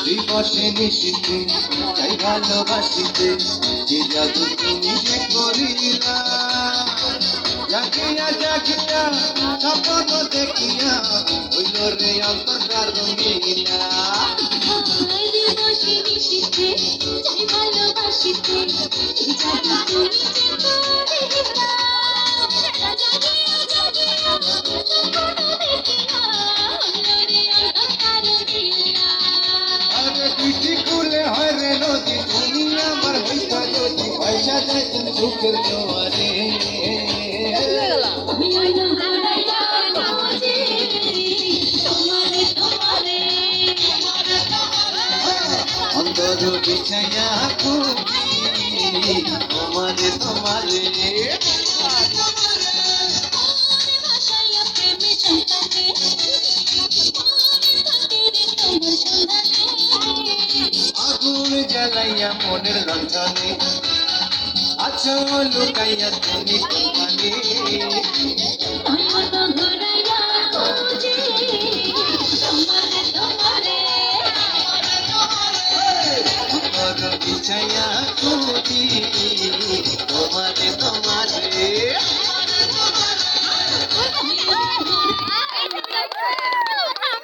দিবসে নিশিতে চাই ভালোবাসিতে যে জাদু তুমি যে করিলা জাগিয়া জাগিয়া স্বপ্ন দেখিয়া হইল রে অন্তর্গার রঙিলা দিবসে নিশিতে চাই ভালোবাসিতে যে জাদু তুমি যে করিলা জাগিয়া জাগিয়া স্বপ্ন দেখিয়া হইল রে অন্তর্গার রঙিলা পিঠি খুলে হয় রে নদী তুমি আমার হইতা যদি পয়সা দেয় তুমি সুখের জোয়ারে অন্তর বিছাইয়া খুঁজি তোমারে তোমারে আগুন জ্বালাইয়া মনের লণ্ঠনে আছো লুকাইয়া তুমি কোথানে বিছাইয়া